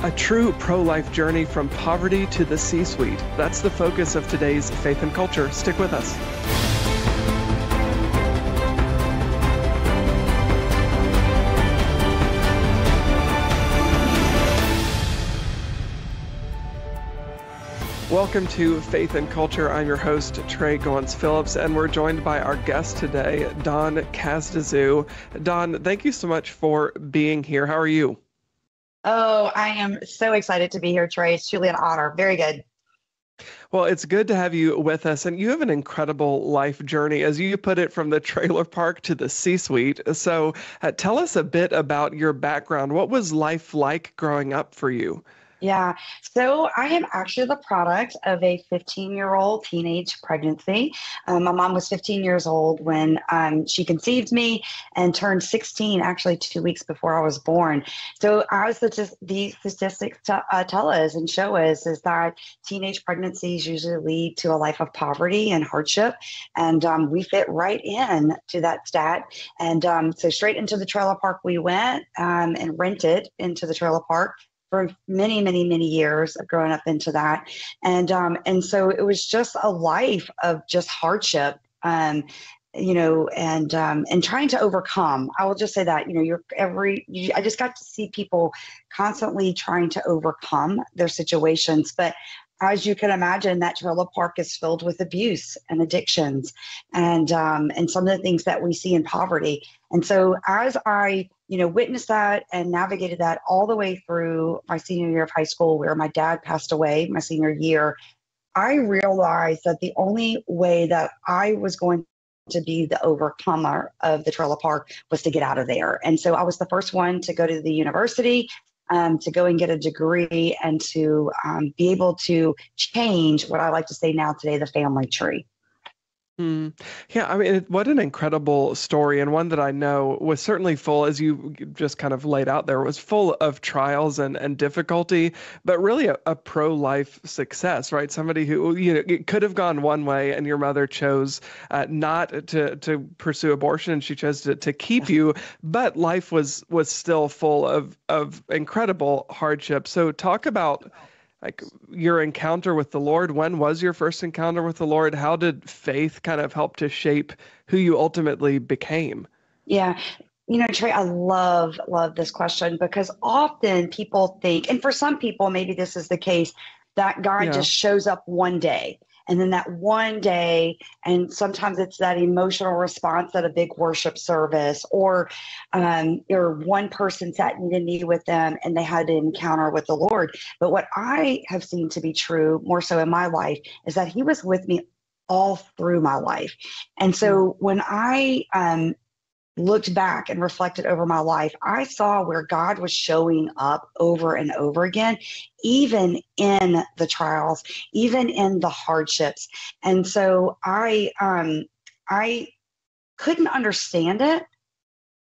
A true pro-life journey from poverty to the C-suite. That's the focus of today's Faith and Culture. Stick with us. Welcome to Faith and Culture. I'm your host, Tré Goins-Phillips, and we're joined by our guest today, Don Cazedessus. Don, thank you so much for being here. How are you? Oh, I am so excited to be here, Tré. It's truly an honor. Very good. Well, it's good to have you with us, and you have an incredible life journey, as you put it, from the trailer park to the C-suite. So tell us a bit about your background. What was life like growing up for you? Yeah, so I am actually the product of a 15-year-old teenage pregnancy. My mom was 15 years old when she conceived me and turned 16 actually 2 weeks before I was born. So as the statistics tell us and show us is that teenage pregnancies usually lead to a life of poverty and hardship. And we fit right in to that stat. And so straight into the trailer park we went and rented into the trailer park for many, many, many years of growing up into that. And so it was just a life of just hardship, and trying to overcome. I will just say that, I just got to see people constantly trying to overcome their situations. But as you can imagine, that trailer park is filled with abuse and addictions and some of the things that we see in poverty. And so as I witnessed that and navigated that all the way through my senior year of high school, where my dad passed away my senior year, I realized that the only way that I was going to be the overcomer of the trailer park was to get out of there. And so I was the first one to go to the university, to go and get a degree and to be able to change what I like to say now today, the family tree. Yeah, I mean, what an incredible story, and one that I know was certainly full, as you just kind of laid out there, was full of trials and difficulty, but really a pro-life success, right? Somebody who, it could have gone one way, and your mother chose not to pursue abortion, and she chose to keep you, but life was still full of incredible hardship. So talk about like your encounter with the Lord. When was your first encounter with the Lord? How did faith kind of help to shape who you ultimately became? Yeah. Tré, I love this question because often people think, and for some people, maybe this is the case, that God just shows up one day. And then that one day, and sometimes it's that emotional response at a big worship service, or one person sat knee to knee with them and they had an encounter with the Lord. But what I have seen to be true, more so in my life, is that He was with me all through my life. And so when I looked back and reflected over my life, I saw where God was showing up over and over again, even in the trials, even in the hardships. And so I couldn't understand it.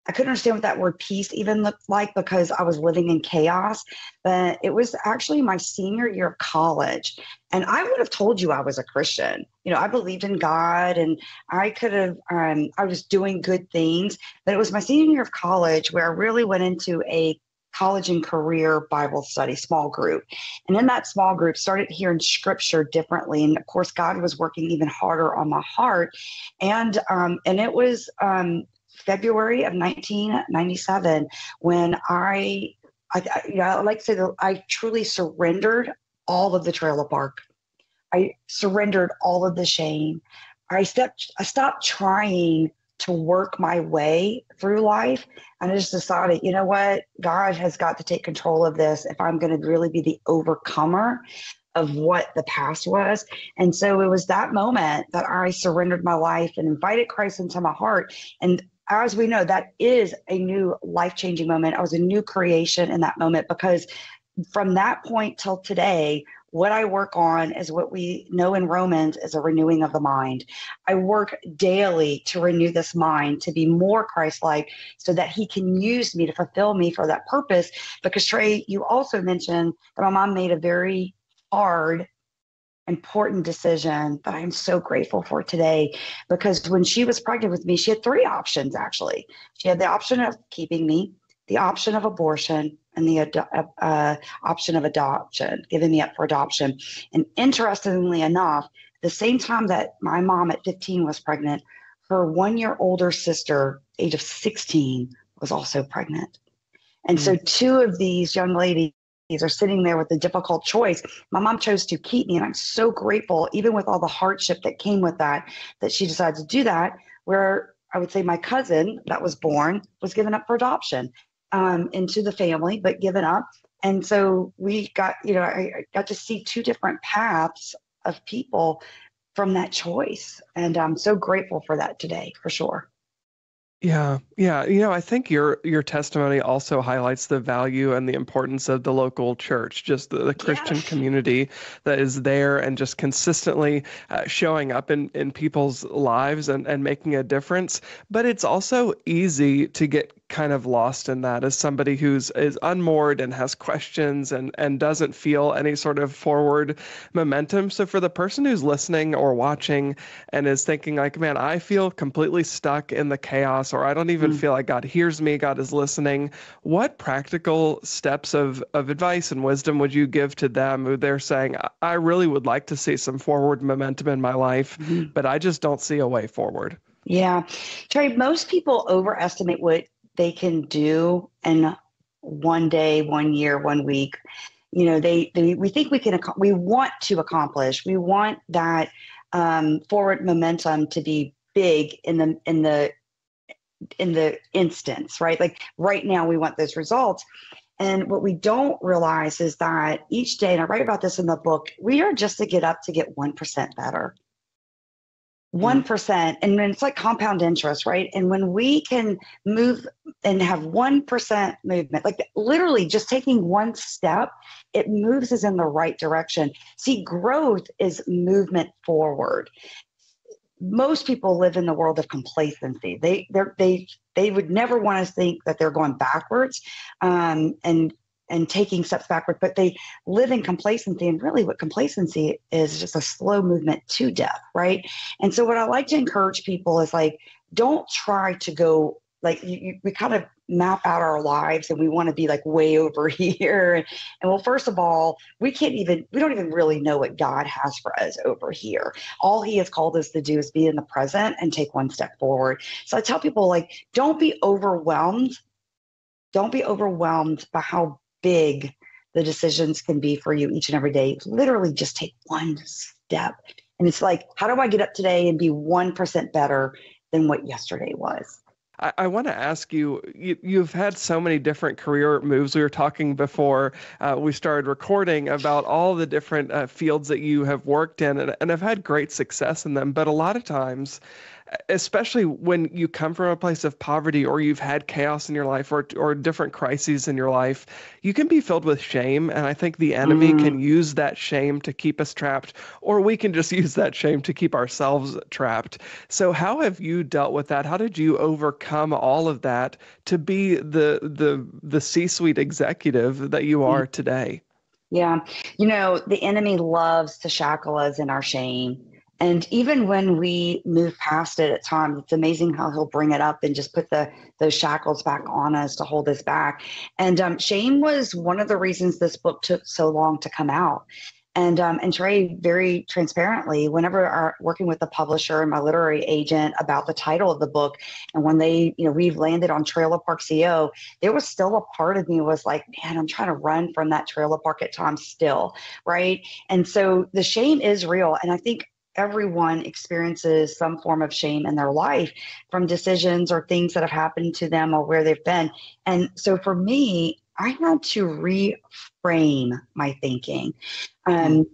I couldn't understand what that word peace even looked like because I was living in chaos. But it was actually my senior year of college. And I would have told you I was a Christian. I believed in God and I could have, I was doing good things. But it was my senior year of college where I really went into a college and career Bible study, small group. And in that small group, started hearing scripture differently. And of course, God was working even harder on my heart. And it was February of 1997 when I like to say that I truly surrendered all of the trailer park. I surrendered all of the shame. I stopped trying to work my way through life. And I just decided, you know what? God has got to take control of this if I'm going to really be the overcomer of what the past was. And so it was that moment that I surrendered my life and invited Christ into my heart. And as we know, that is a new life-changing moment. I was a new creation in that moment because from that point till today, what I work on is what we know in Romans is a renewing of the mind. I work daily to renew this mind, to be more Christ-like so that He can use me to fulfill me for that purpose. Because Tré, you also mentioned that my mom made a very hard, important decision that I'm so grateful for today, because when she was pregnant with me, she had three options, actually. She had the option of keeping me. the option of abortion, and the option of adoption, giving me up for adoption. And interestingly enough, the same time that my mom at 15 was pregnant, her 1 year older sister, age of 16, was also pregnant. And so two of these young ladies are sitting there with a difficult choice. My mom chose to keep me, and I'm so grateful, even with all the hardship that came with that she decided to do that, where I would say my cousin that was born was given up for adoption into the family, but given up. And so we got, I got to see two different paths of people from that choice. And I'm so grateful for that today, for sure. Yeah, yeah. I think your testimony also highlights the value and the importance of the local church, just the Christian community that is there and just consistently showing up in people's lives and making a difference. But it's also easy to get kind of lost in that as somebody is unmoored and has questions and doesn't feel any sort of forward momentum. So for the person who's listening or watching and is thinking like, man, I feel completely stuck in the chaos, or I don't even feel like God hears me, God is listening, what practical steps of advice and wisdom would you give to them who they're saying, I really would like to see some forward momentum in my life, but I just don't see a way forward? Yeah. Trey, most people overestimate what they can do in one day, 1 year, 1 week. We think we want to accomplish, we want that forward momentum to be big in the instance, right? Like right now we want those results. And what we don't realize is that each day, and I write about this in the book, we are just to get up to get 1% better. 1%, and then it's like compound interest, right? And when we can move and have 1% movement, like literally just taking one step, it moves us in the right direction. See, growth is movement forward. Most people live in the world of complacency. They would never want to think that they're going backwards, and taking steps backward, but they live in complacency. And really what complacency is just a slow movement to death, right? And so what I like to encourage people is like, don't try to go like we kind of map out our lives and we want to be like way over here. And well, first of all, we don't even really know what God has for us over here. All he has called us to do is be in the present and take one step forward. So I tell people, like, don't be overwhelmed. Don't be overwhelmed by how big the decisions can be for you each and every day. Literally just take one step. And it's like, how do I get up today and be 1% better than what yesterday was? I want to ask you, you've had so many different career moves. We were talking before we started recording about all the different fields that you have worked in and have had great success in them. But a lot of times, especially when you come from a place of poverty or you've had chaos in your life or different crises in your life, you can be filled with shame. And I think the enemy can use that shame to keep us trapped, or we can just use that shame to keep ourselves trapped. So how have you dealt with that? How did you overcome all of that to be the C-suite executive that you are today? Yeah. The enemy loves to shackle us in our shame. And even when we move past it at times, it's amazing how he'll bring it up and just put those shackles back on us to hold us back. And shame was one of the reasons this book took so long to come out. And Trey, very transparently, whenever working with the publisher and my literary agent about the title of the book, and when we've landed on Trailer Park CEO, there was still a part of me was like, man, I'm trying to run from that trailer park at times still, right? And so the shame is real. And I think everyone experiences some form of shame in their life from decisions or things that have happened to them or where they've been. And so for me, I had to reframe my thinking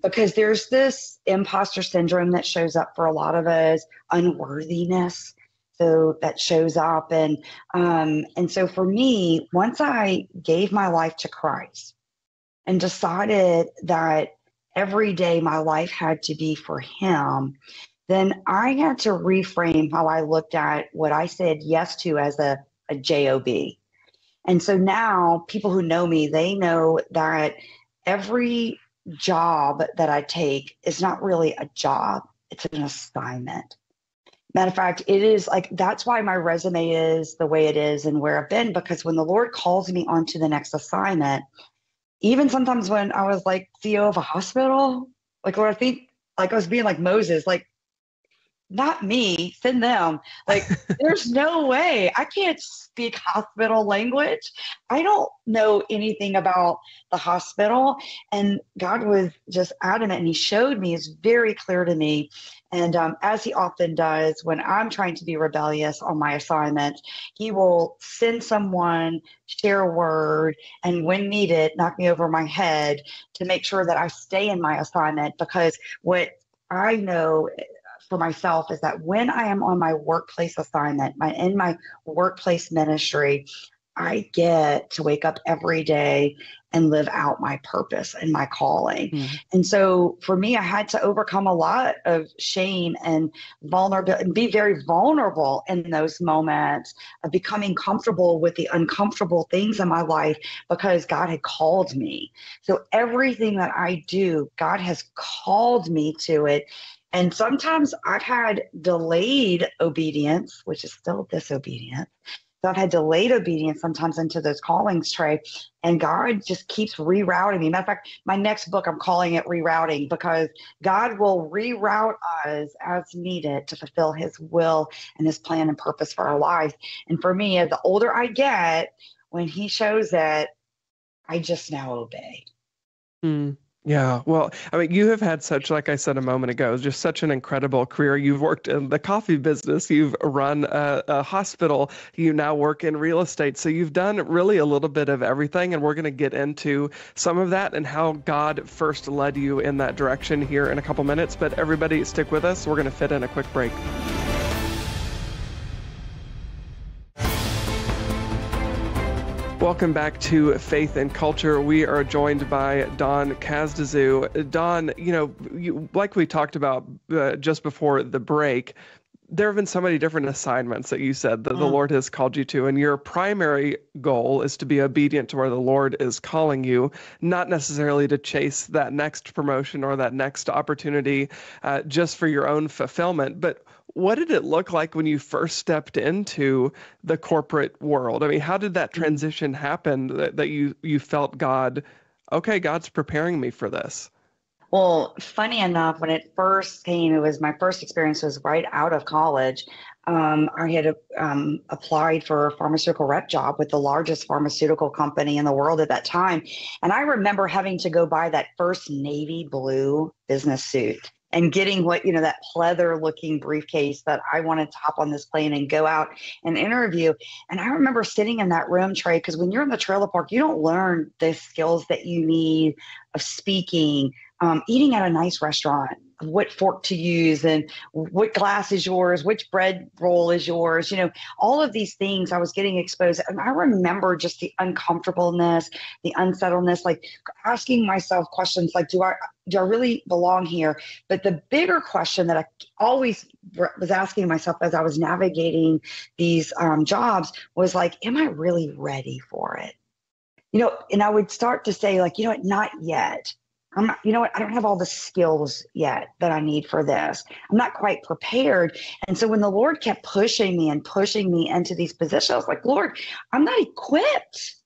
because there's this imposter syndrome that shows up for a lot of us, unworthiness. So that shows up. And so for me, once I gave my life to Christ and decided that every day my life had to be for him, then I had to reframe how I looked at what I said yes to as a job. And so now people who know me, they know that every job that I take is not really a job, it's an assignment. Matter of fact, it is like that's why my resume is the way it is and where I've been, because when the Lord calls me on to the next assignment, even sometimes when I was like CEO of a hospital, like where I think like I was being like Moses, like not me, send them. Like, there's no way. I can't speak hospital language. I don't know anything about the hospital. And God was just adamant, and He showed me, it's very clear to me. And as He often does, when I'm trying to be rebellious on my assignment, He will send someone, share a word, and when needed, knock me over my head to make sure that I stay in my assignment. Because what I know for myself is that when I am on my workplace assignment, in my workplace ministry, I get to wake up every day and live out my purpose and my calling. Mm. And so for me, I had to overcome a lot of shame and vulnerability and be very vulnerable in those moments of becoming comfortable with the uncomfortable things in my life because God had called me. So everything that I do, God has called me to it. And sometimes I've had delayed obedience, which is still disobedience. So I've had delayed obedience sometimes into those callings, Trey, and God just keeps rerouting me. Matter of fact, my next book, I'm calling it Rerouting, because God will reroute us as needed to fulfill His will and His plan and purpose for our life. And for me, as the older I get, when He shows that, I just now obey. Mm. Yeah, well, I mean, you have had such, like I said a moment ago, just such an incredible career. You've worked in the coffee business, you've run a hospital, you now work in real estate. So you've done really a little bit of everything, and we're going to get into some of that and how God first led you in that direction here in a couple minutes. But everybody, stick with us. We're going to fit in a quick break. Welcome back to Faith and Culture. We are joined by Don Cazedessus. Don, like we talked about just before the break, there have been so many different assignments that you said that the Lord has called you to, and your primary goal is to be obedient to where the Lord is calling you, not necessarily to chase that next promotion or that next opportunity just for your own fulfillment. But what did it look like when you first stepped into the corporate world? I mean, how did that transition happen that you felt okay, God's preparing me for this? Well, funny enough, when it first came, it was my first experience was right out of college. I had applied for a pharmaceutical rep job with the largest pharmaceutical company in the world at that time. And I remember having to go buy that first navy blue business suit and getting that pleather looking briefcase that I wanted to hop on this plane and go out and interview. And I remember sitting in that room, Trey, because when you're in the trailer park, you don't learn the skills that you need of speaking, eating at a nice restaurant, what fork to use and what glass is yours, which bread roll is yours, all of these things I was getting exposed. And I remember just the uncomfortableness, the unsettledness, like asking myself questions like, do I really belong here? But the bigger question that I always was asking myself as I was navigating these jobs was like, am I really ready for it? And I would start to say like, not yet. I'm not, I don't have all the skills yet that I need for this. I'm not quite prepared. And so when the Lord kept pushing me and pushing me into these positions, I was like, Lord, I'm not equipped.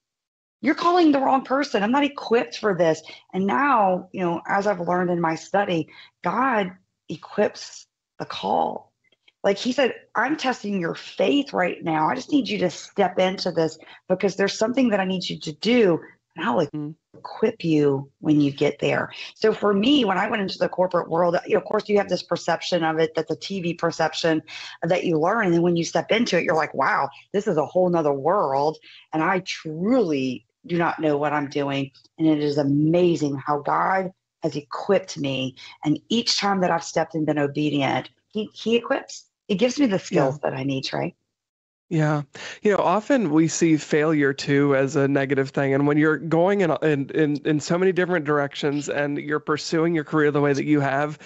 You're calling the wrong person. I'm not equipped for this. And now, as I've learned in my study, God equips the call. Like He said, I'm testing your faith right now. I just need you to step into this because there's something that I need you to do. And I'll equip you when you get there. So for me, when I went into the corporate world, of course, you have this perception of it, that's a TV perception that you learn. And then when you step into it, you're like, wow, this is a whole nother world. And I truly do not know what I'm doing. And it is amazing how God has equipped me. And each time that I've stepped and been obedient, He equips. He gives me the skills that I need, Trey. Yeah. Often we see failure too as a negative thing. And when you're going in so many different directions and you're pursuing your career the way that you have,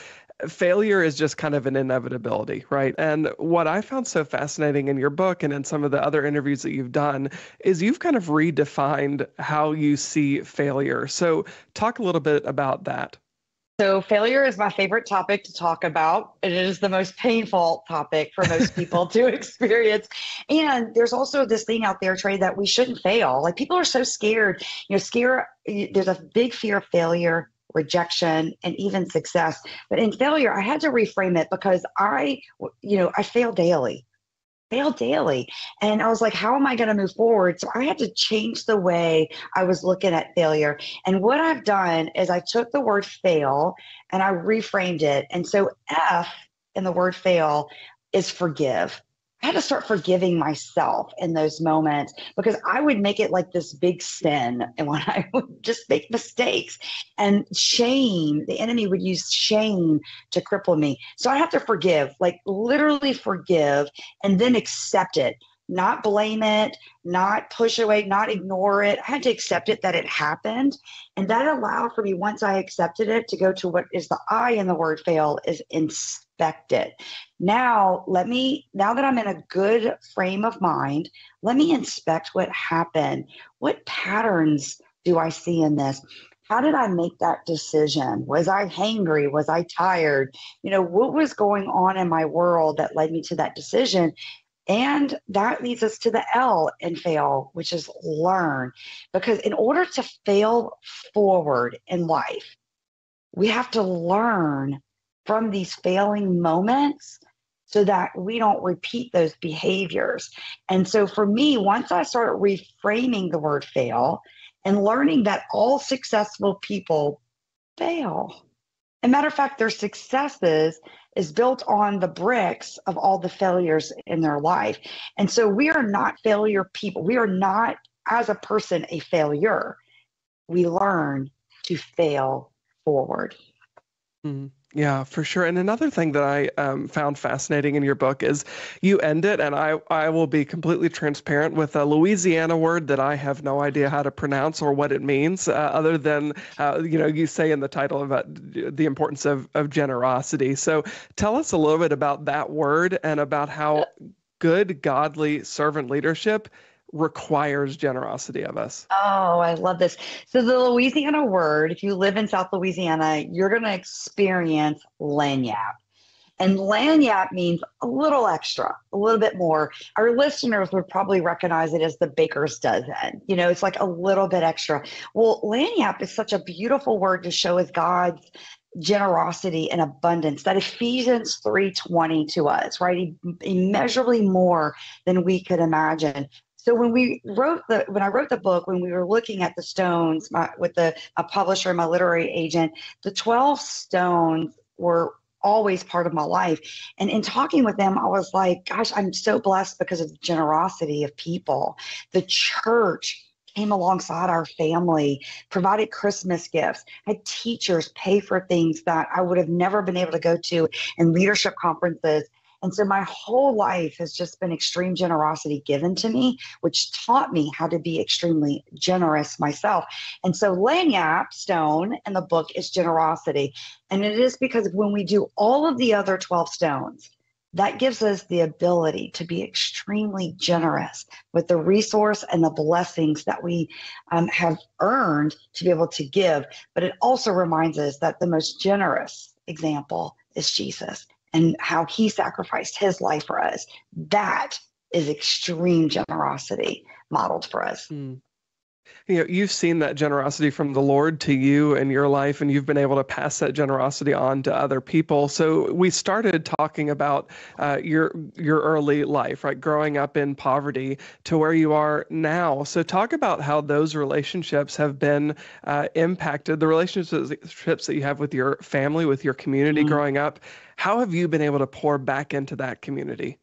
failure is just kind of an inevitability, right? And what I found so fascinating in your book and in some of the other interviews that you've done is you've kind of redefined how you see failure. So talk a little bit about that. So failure is my favorite topic to talk about. It is the most painful topic for most people to experience. And there's also this thing out there, Trey, that we shouldn't fail. Like people are so scared, there's a big fear of failure, rejection, and even success. But in failure, I had to reframe it because I fail daily. And I was like, how am I going to move forward? So I had to change the way I was looking at failure. And what I've done is I took the word fail and I reframed it. And so F in the word fail is forgive. I had to start forgiving myself in those moments because I would make it like this big sin. And when I would just make mistakes and shame, the enemy would use shame to cripple me. So I have to forgive, like literally forgive and then accept it, not blame it, not push away, not ignore it. I had to accept it that it happened. And that allowed for me, once I accepted it, to go to what is the I in the word fail is inspect it. Now that I'm in a good frame of mind, let me inspect what happened. What patterns do I see in this? How did I make that decision? Was I hangry? Was I tired? What was going on in my world that led me to that decision? And that leads us to the L in fail, which is learn. Because in order to fail forward in life, we have to learn from these failing moments so that we don't repeat those behaviors. And so for me, once I started reframing the word fail and learning that all successful people fail. As a matter of fact, their successes is built on the bricks of all the failures in their life. And so we are not failure people. We are not, as a person, a failure. We learn to fail forward. Mhm. Yeah, for sure. And another thing that I found fascinating in your book is you end it, and I will be completely transparent with a Louisiana word that I have no idea how to pronounce or what it means, other than you say in the title about the importance of generosity. So tell us a little bit about that word and about how good, godly servant leadership requires generosity of us. Oh, I love this. So the Louisiana word, if you live in South Louisiana, you're going to experience lagniappe. And lagniappe means a little extra, a little bit more. Our listeners would probably recognize it as the baker's dozen. It's like a little bit extra. Well, lagniappe is such a beautiful word to show as God's generosity and abundance, that Ephesians 3:20 to us, right? Immeasurably more than we could imagine. So when I wrote the book, when we were looking at the stones with a publisher and my literary agent, the 12 stones were always part of my life. And in talking with them, I was like, gosh, I'm so blessed because of the generosity of people. The church came alongside our family, provided Christmas gifts, had teachers pay for things that I would have never been able to go to in leadership conferences. And so my whole life has just been extreme generosity given to me, which taught me how to be extremely generous myself. And so lagniappe stone in the book is generosity. And it is because when we do all of the other 12 stones, that gives us the ability to be extremely generous with the resource and the blessings that we have earned to be able to give. But it also reminds us that the most generous example is Jesus, and how he sacrificed his life for us. That is extreme generosity modeled for us. You've seen that generosity from the Lord to you in your life, and you've been able to pass that generosity on to other people. So we started talking about your early life, right? Growing up in poverty to where you are now. So talk about how those relationships have been impacted, the relationships that you have with your family, with your community growing up. How have you been able to pour back into that community?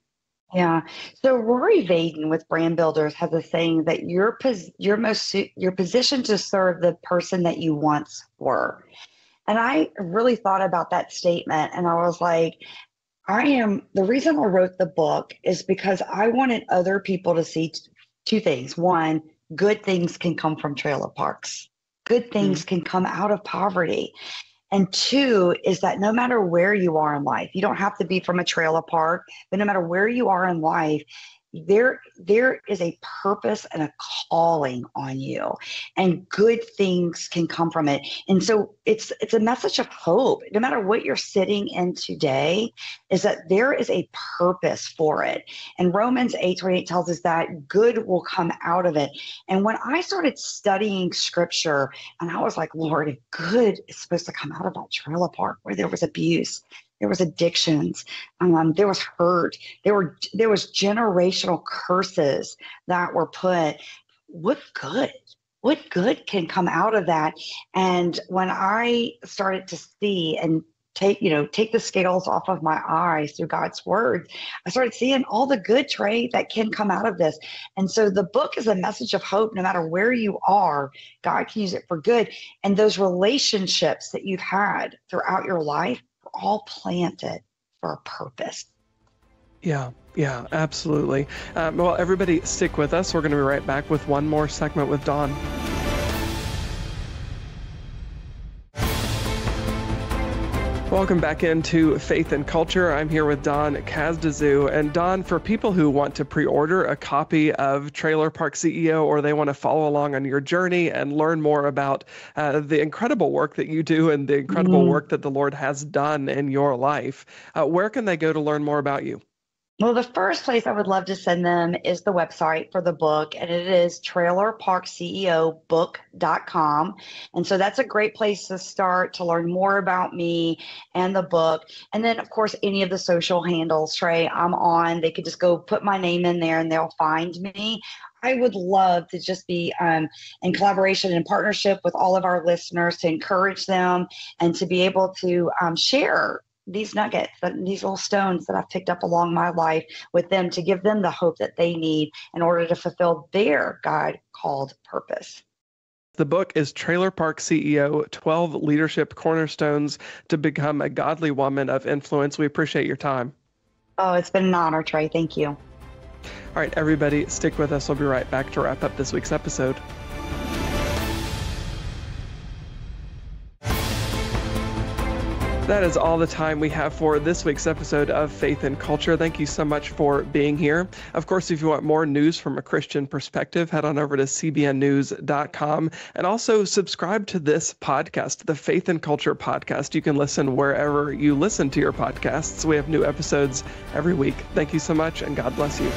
Yeah. So Rory Vaden with Brand Builders has a saying that you're positioned to serve the person that you once were. And I really thought about that statement, and I was like, the reason I wrote the book is because I wanted other people to see two things. One, good things can come from trailer parks. Good things can come out of poverty. And two is that no matter where you are in life, you don't have to be from a trailer park, but no matter where you are in life, there is a purpose and a calling on you, and good things can come from it. And so it's a message of hope, no matter what you're sitting in today, is that there is a purpose for it. And Romans 8:28 tells us that good will come out of it. And when I started studying scripture, and I was like, Lord, if good is supposed to come out of that trailer park where there was abuse, there was addictions, there was hurt, there was generational curses that were put. What good can come out of that? And when I started to see and take the scales off of my eyes through God's word, I started seeing all the good, Tré, that can come out of this. And so the book is a message of hope. No matter where you are, God can use it for good. And those relationships that you've had throughout your life are all planted for a purpose. Yeah, absolutely. Well, everybody stick with us. We're going to be right back with one more segment with Dawn. Welcome back into Faith and Culture. I'm here with Dawn Cazedessus. And Dawn, for people who want to pre-order a copy of Trailer Park CEO, or they want to follow along on your journey and learn more about the incredible work that you do and the incredible work that the Lord has done in your life, where can they go to learn more about you? Well, the first place I would love to send them is the website for the book, and it is trailerparkceobook.com. And so that's a great place to start to learn more about me and the book. And then, of course, any of the social handles, Tré, I'm on. They could just go put my name in there and they'll find me. I would love to just be in collaboration and partnership with all of our listeners to encourage them and to be able to share these nuggets, these little stones that I've picked up along my life with them, to give them the hope that they need in order to fulfill their God-called purpose. The book is Trailer Park CEO, 12 Leadership Cornerstones to Become a Godly Woman of Influence. We appreciate your time. Oh, it's been an honor, Tré. Thank you. All right, everybody, stick with us. We'll be right back to wrap up this week's episode. That is all the time we have for this week's episode of Faith and Culture. Thank you so much for being here. Of course, if you want more news from a Christian perspective, head on over to cbnnews.com and also subscribe to this podcast, the Faith and Culture podcast. You can listen wherever you listen to your podcasts. We have new episodes every week. Thank you so much, and God bless you.